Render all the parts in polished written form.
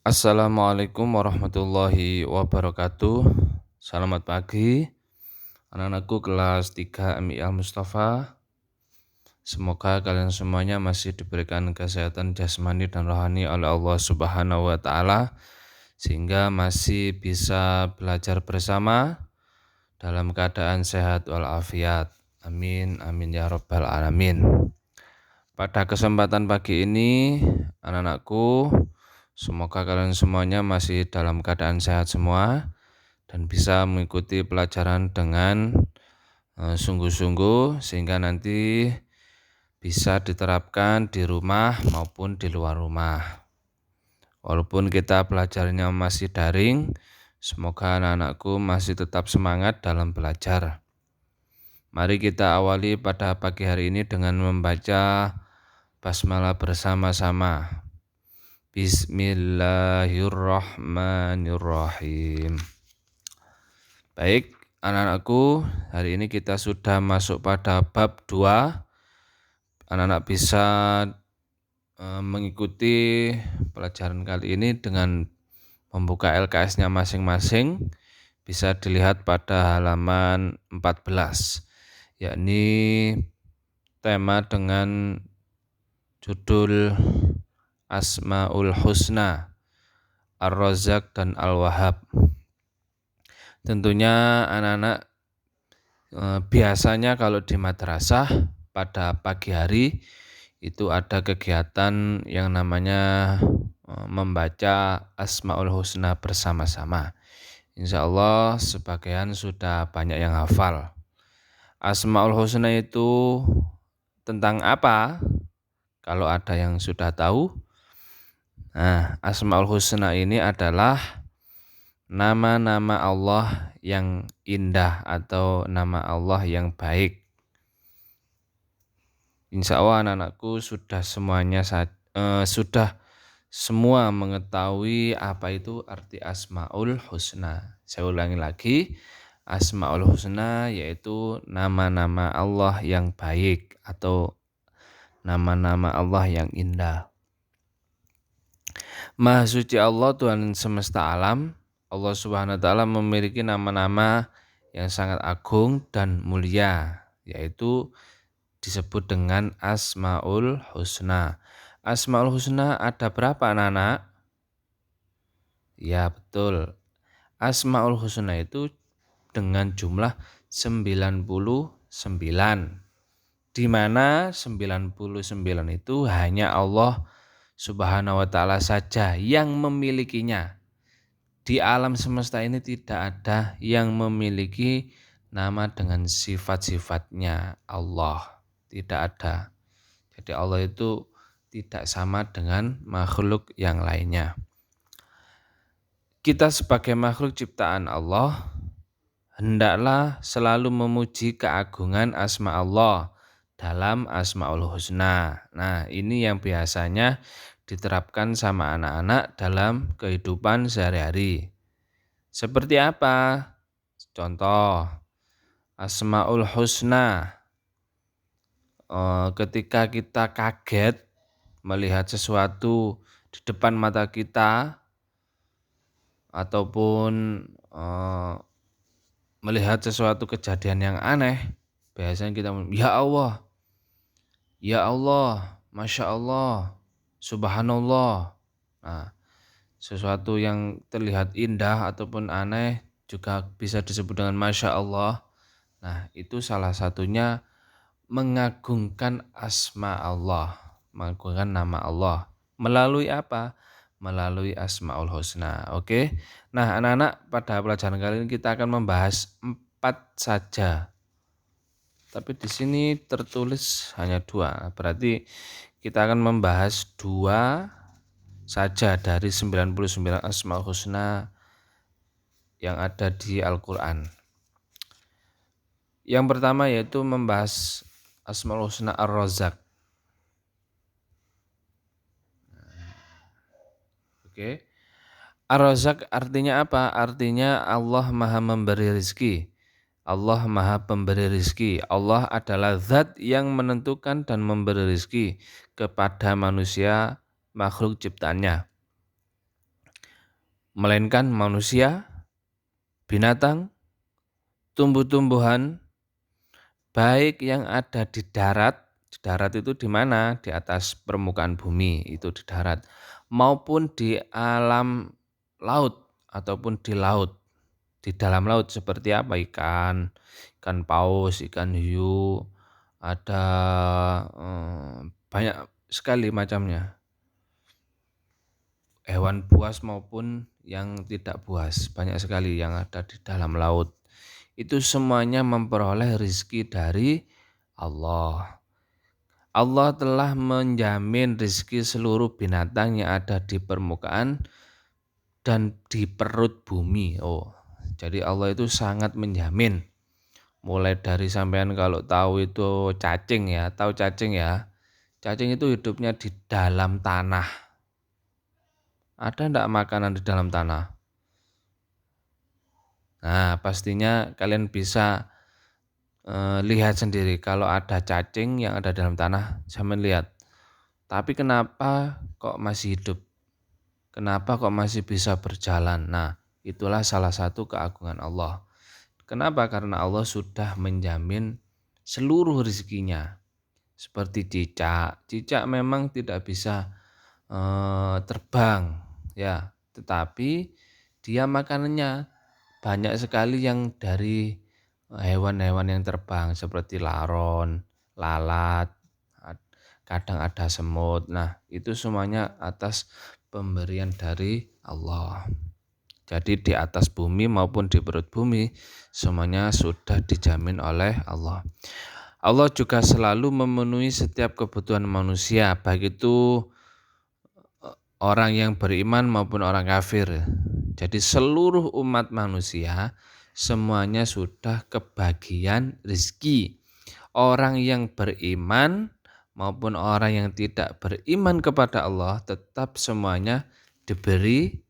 Assalamualaikum warahmatullahi wabarakatuh. Selamat pagi, anak-anakku kelas 3 MIA Mustafa. Semoga kalian semuanya masih diberikan kesehatan jasmani dan rohani oleh Allah Subhanahu wa taala sehingga masih bisa belajar bersama dalam keadaan sehat walafiat. Amin amin ya rabbal alamin. Pada kesempatan pagi ini, anak-anakku, semoga kalian semuanya masih dalam keadaan sehat semua dan bisa mengikuti pelajaran dengan sungguh-sungguh sehingga nanti bisa diterapkan di rumah maupun di luar rumah. Walaupun kita belajarnya masih daring, semoga anak-anakku masih tetap semangat dalam belajar. Mari kita awali pada pagi hari ini dengan membaca basmalah bersama-sama. Bismillahirrahmanirrahim. Baik, anak-anakku, hari ini kita sudah masuk pada bab 2. Anak-anak bisa mengikuti pelajaran kali ini dengan membuka LKS-nya masing-masing. Bisa dilihat pada halaman 14, yakni tema dengan judul Asmaul Husna, Ar-Razzaq dan Al-Wahhab. Tentunya anak-anak biasanya kalau di madrasah pada pagi hari itu ada kegiatan yang namanya membaca Asmaul Husna bersama-sama. Insya Allah sebagian sudah banyak yang hafal. Asmaul Husna itu tentang apa? Kalau ada yang sudah tahu, nah, Asmaul Husna ini adalah nama-nama Allah yang indah atau nama Allah yang baik. Insya Allah anak-anakku sudah sudah semua mengetahui apa itu arti Asmaul Husna. Saya ulangi lagi, Asmaul Husna yaitu nama-nama Allah yang baik atau nama-nama Allah yang indah. Maha suci Allah, Tuhan semesta alam. Allah Subhanahu wa taala memiliki nama-nama yang sangat agung dan mulia, yaitu disebut dengan Asmaul Husna. Asmaul Husna ada berapa anak-anak? Ya betul. Asmaul Husna itu dengan jumlah 99. Di mana 99 itu hanya Allah Subhanahu wa taala saja yang memilikinya. Di alam semesta ini tidak ada yang memiliki nama dengan sifat-sifatnya Allah. Tidak ada. Jadi Allah itu tidak sama dengan makhluk yang lainnya. Kita sebagai makhluk ciptaan Allah hendaklah selalu memuji keagungan asma Allah dalam Asmaul Husna. Nah, ini yang biasanya diterapkan sama anak-anak dalam kehidupan sehari-hari. Seperti apa? Contoh, Asmaul Husna. Ketika kita kaget melihat sesuatu di depan mata kita ataupun melihat sesuatu kejadian yang aneh, biasanya kita ya Allah, ya Allah, Masya Allah, Subhanallah. Nah, sesuatu yang terlihat indah ataupun aneh juga bisa disebut dengan Masya Allah. Nah, itu salah satunya mengagungkan asma Allah, mengagungkan nama Allah. Melalui apa? Melalui Asmaul Husna. Oke. Nah, anak-anak, pada pelajaran kali ini kita akan membahas 4 saja. Tapi di sini tertulis hanya 2. Berarti kita akan membahas 2 saja dari 99 Asmaul Husna yang ada di Al-Qur'an. Yang pertama yaitu membahas Asmaul Husna Ar-Razzaq. Oke. Ar-Razzaq artinya apa? Artinya Allah Maha memberi rizki. Allah Maha pemberi rizki. Allah adalah zat yang menentukan dan memberi rizki kepada manusia makhluk ciptaannya. melainkan manusia, binatang, tumbuh-tumbuhan, baik yang ada di darat itu di mana? Di atas permukaan bumi, itu di darat, maupun di alam laut ataupun di laut. Di dalam laut seperti apa? Ikan paus, ikan hiu, ada, banyak sekali macamnya. Hewan buas maupun yang tidak buas, banyak sekali yang ada di dalam laut. Itu semuanya memperoleh rizki dari Allah. Allah telah menjamin rizki seluruh binatang yang ada di permukaan dan di perut bumi. Oh, jadi Allah itu sangat menjamin. Mulai dari sampean kalau tahu itu cacing ya, tahu cacing ya. Cacing itu hidupnya di dalam tanah. Ada enggak makanan di dalam tanah? Nah, pastinya kalian bisa lihat sendiri kalau ada cacing yang ada dalam tanah, sampean lihat. Tapi kenapa kok masih hidup? Kenapa kok masih bisa berjalan? Nah, itulah salah satu keagungan Allah. Kenapa? Karena Allah sudah menjamin seluruh rezekinya. Seperti cicak. Cicak memang tidak bisa terbang, ya, tetapi dia makanannya banyak sekali yang dari hewan-hewan yang terbang seperti laron, lalat, kadang ada semut. Nah, itu semuanya atas pemberian dari Allah. Jadi di atas bumi maupun di perut bumi semuanya sudah dijamin oleh Allah. Allah juga selalu memenuhi setiap kebutuhan manusia, baik itu orang yang beriman maupun orang kafir. Jadi seluruh umat manusia semuanya sudah kebagian rezeki. Orang yang beriman maupun orang yang tidak beriman kepada Allah tetap semuanya diberi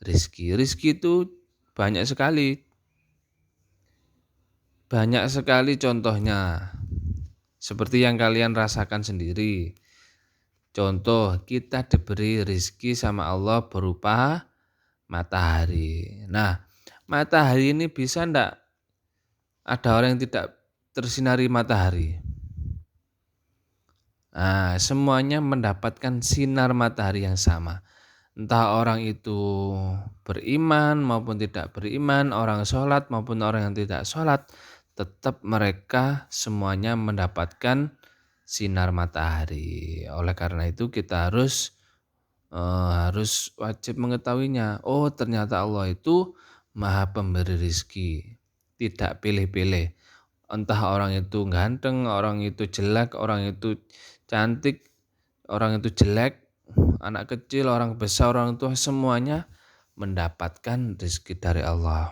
rezeki. Rezeki itu banyak sekali. Banyak sekali contohnya. Seperti yang kalian rasakan sendiri. Contoh, kita diberi rezeki sama Allah berupa matahari. Nah, matahari ini bisa enggak ada orang yang tidak tersinari matahari? Nah, semuanya mendapatkan sinar matahari yang sama. Entah orang itu beriman maupun tidak beriman, orang sholat maupun orang yang tidak sholat, tetap mereka semuanya mendapatkan sinar matahari. Oleh karena itu kita harus wajib mengetahuinya. Oh, ternyata Allah itu Maha Pemberi rizki, tidak pilih-pilih. Entah orang itu ganteng, orang itu jelek, orang itu cantik, orang itu jelek, anak kecil, orang besar, orang tua, semuanya mendapatkan rezeki dari Allah.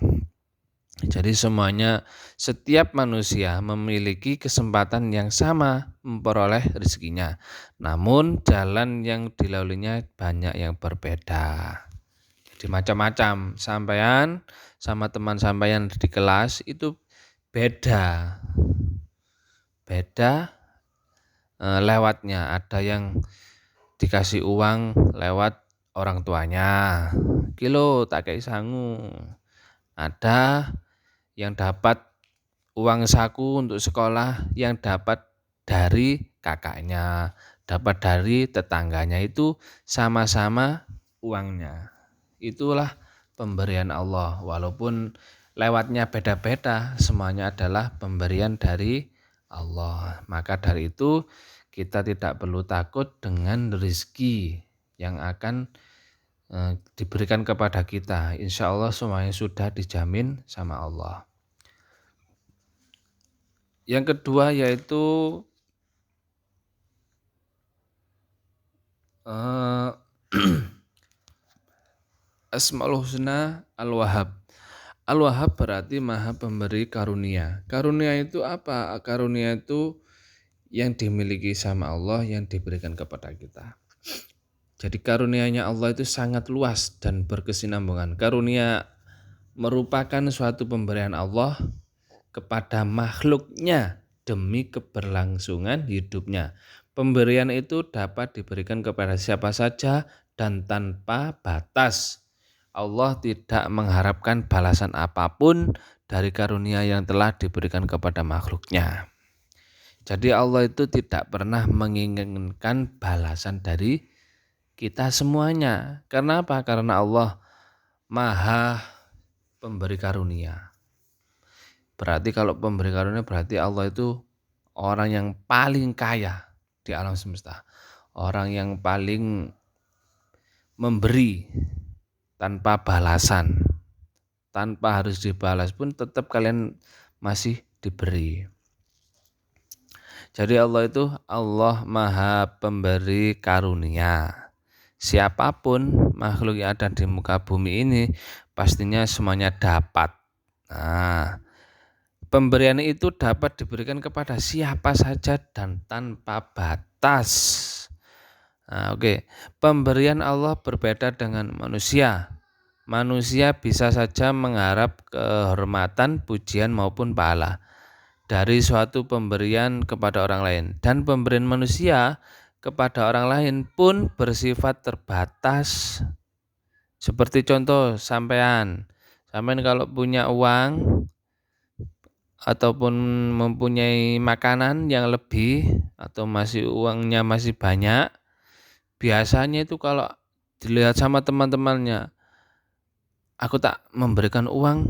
Jadi semuanya, setiap manusia memiliki kesempatan yang sama memperoleh rezekinya. Namun jalan yang dilaluinya banyak yang berbeda. Jadi macam-macam. Sampean sama teman sampean di kelas itu beda. Beda lewatnya. Ada yang dikasih uang lewat orang tuanya. Kilo tak kayak sangu. Ada yang dapat uang saku untuk sekolah, yang dapat dari kakaknya, dapat dari tetangganya, itu sama-sama uangnya. Itulah pemberian Allah, walaupun lewatnya beda-beda, semuanya adalah pemberian dari Allah. Maka dari itu kita tidak perlu takut dengan rezeki yang akan diberikan kepada kita. Insya Allah semuanya sudah dijamin sama Allah. Yang kedua yaitu Asmaul Husna Al-Wahhab. Al-Wahhab berarti Maha Pemberi karunia. Karunia itu apa? Karunia itu yang dimiliki sama Allah, yang diberikan kepada kita. Jadi karunianya Allah itu sangat luas dan berkesinambungan. Karunia merupakan suatu pemberian Allah kepada makhluknya demi keberlangsungan hidupnya. Pemberian itu dapat diberikan kepada siapa saja dan tanpa batas. Allah tidak mengharapkan balasan apapun dari karunia yang telah diberikan kepada makhluknya. Jadi Allah itu tidak pernah menginginkan balasan dari kita semuanya. Karena apa? Karena Allah Maha Pemberi Karunia. Berarti kalau pemberi karunia berarti Allah itu orang yang paling kaya di alam semesta. Orang yang paling memberi tanpa balasan. Tanpa harus dibalas pun tetap kalian masih diberi. Jadi Allah Maha Pemberi Karunia. Siapapun makhluk yang ada di muka bumi ini pastinya semuanya dapat. Nah, pemberian itu dapat diberikan kepada siapa saja dan tanpa batas. Nah, oke. Pemberian Allah berbeda dengan manusia. Manusia bisa saja mengharap kehormatan, pujian maupun pahala dari suatu pemberian kepada orang lain. Dan pemberian manusia kepada orang lain pun bersifat terbatas. Seperti contoh sampean kalau punya uang ataupun mempunyai makanan yang lebih atau uangnya masih banyak, biasanya itu kalau dilihat sama teman-temannya, aku tak memberikan uang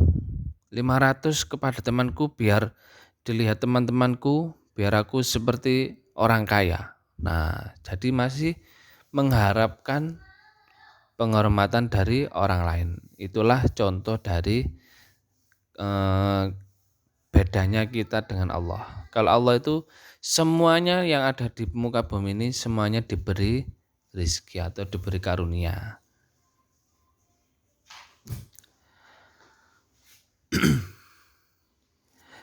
500 kepada temanku biar dilihat teman-temanku, biar aku seperti orang kaya. Nah, jadi masih mengharapkan penghormatan dari orang lain. Itulah contoh dari bedanya kita dengan Allah. Kalau Allah itu semuanya yang ada di muka bumi ini semuanya diberi rezeki atau diberi karunia.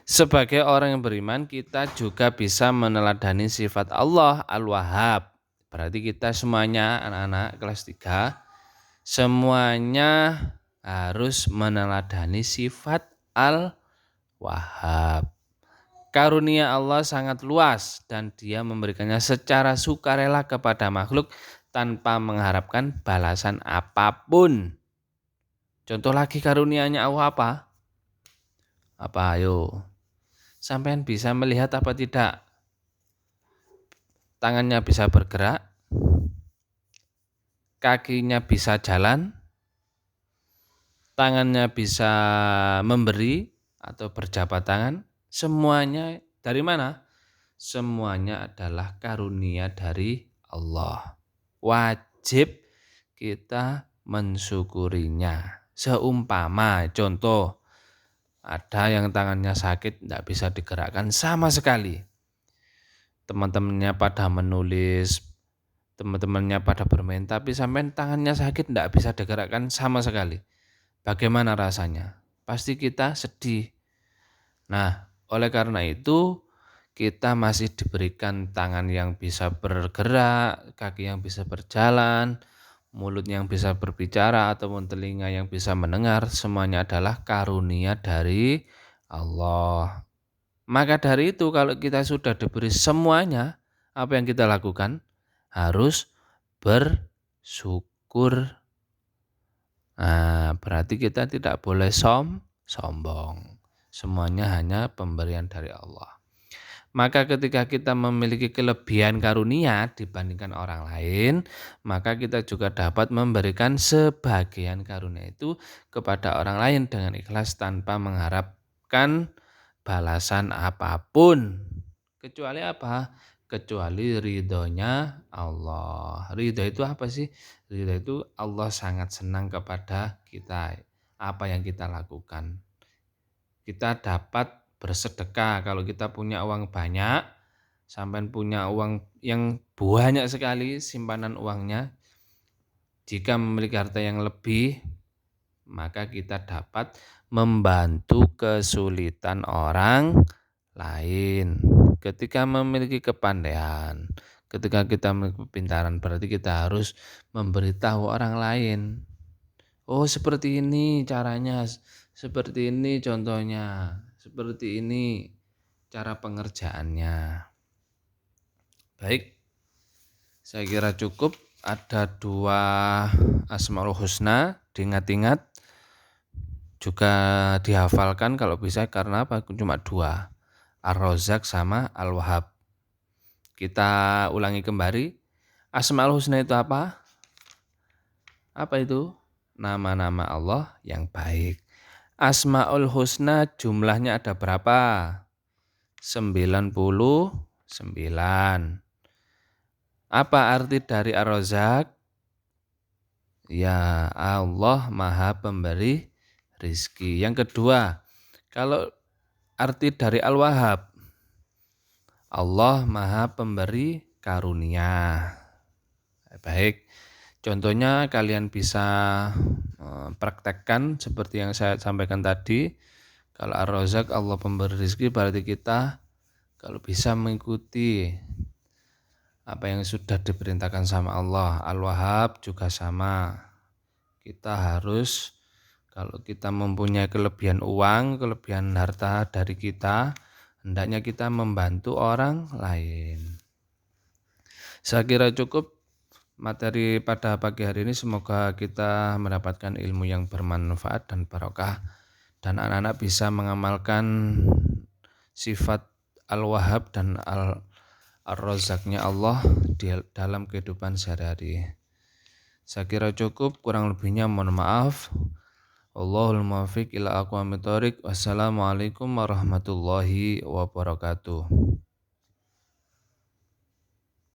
Sebagai orang yang beriman, kita juga bisa meneladani sifat Allah Al-Wahhab. Berarti kita semuanya anak-anak kelas 3 semuanya harus meneladani sifat Al-Wahhab. Karunia Allah sangat luas dan Dia memberikannya secara sukarela kepada makhluk tanpa mengharapkan balasan apapun. Contoh lagi karunianya Allah apa? Apa ayo? Sampean bisa melihat apa tidak? Tangannya bisa bergerak, kakinya bisa jalan, tangannya bisa memberi atau berjabat tangan. Semuanya dari mana? Semuanya adalah karunia dari Allah. Wajib kita mensyukurinya. Seumpama contoh, ada yang tangannya sakit tidak bisa digerakkan sama sekali. Teman-temannya pada menulis, teman-temannya pada bermain, tapi sampai tangannya sakit tidak bisa digerakkan sama sekali. Bagaimana rasanya? Pasti kita sedih. Nah, oleh karena itu kita masih diberikan tangan yang bisa bergerak, kaki yang bisa berjalan, mulut yang bisa berbicara ataupun telinga yang bisa mendengar, semuanya adalah karunia dari Allah. Maka dari itu kalau kita sudah diberi semuanya, apa yang kita lakukan? Harus bersyukur. Nah, berarti kita tidak boleh sombong. Semuanya hanya pemberian dari Allah. Maka ketika kita memiliki kelebihan karunia dibandingkan orang lain, maka kita juga dapat memberikan sebagian karunia itu kepada orang lain dengan ikhlas tanpa mengharapkan balasan apapun. Kecuali apa? Kecuali ridhonya Allah. Ridho itu apa sih? Ridho itu Allah sangat senang kepada kita, apa yang kita lakukan. Kita dapat bersedekah kalau kita punya uang banyak, sampai punya uang yang banyak sekali simpanan uangnya. Jika memiliki harta yang lebih, maka kita dapat membantu kesulitan orang lain. Ketika memiliki kepandaian, ketika kita memiliki kepintaran, berarti kita harus memberitahu orang lain. Oh, seperti ini caranya, seperti ini contohnya, seperti ini cara pengerjaannya. Baik, saya kira cukup ada 2 Asmaul Husna, diingat-ingat, juga dihafalkan kalau bisa karena apa? Cuma 2, Ar-Razzaq sama Al-Wahhab. Kita ulangi kembali, Asmaul Husna itu apa? Apa itu? Nama-nama Allah yang baik. Asmaul Husna jumlahnya ada berapa? 99. Apa arti dari Ar-Razzaq? Ya, Allah Maha Pemberi rizki. Yang kedua, kalau arti dari Al-Wahhab, Allah Maha Pemberi karunia. Baik, contohnya kalian bisa praktekkan seperti yang saya sampaikan tadi. Kalau Ar-Razzaq Allah pemberi rizki, berarti kita kalau bisa mengikuti apa yang sudah diperintahkan sama Allah. Al-Wahhab juga sama. Kita harus, kalau kita mempunyai kelebihan uang, kelebihan harta dari kita, hendaknya kita membantu orang lain. Saya kira cukup materi pada pagi hari ini. Semoga kita mendapatkan ilmu yang bermanfaat dan barokah, dan anak-anak bisa mengamalkan sifat Al-Wahhab dan Ar-Razzaqnya Allah di dalam kehidupan sehari-hari. Saya kira cukup, kurang lebihnya mohon maaf. Wallahul muwaffiq ila aqwamit thoriq. Wassalamualaikum warahmatullahi wabarakatuh.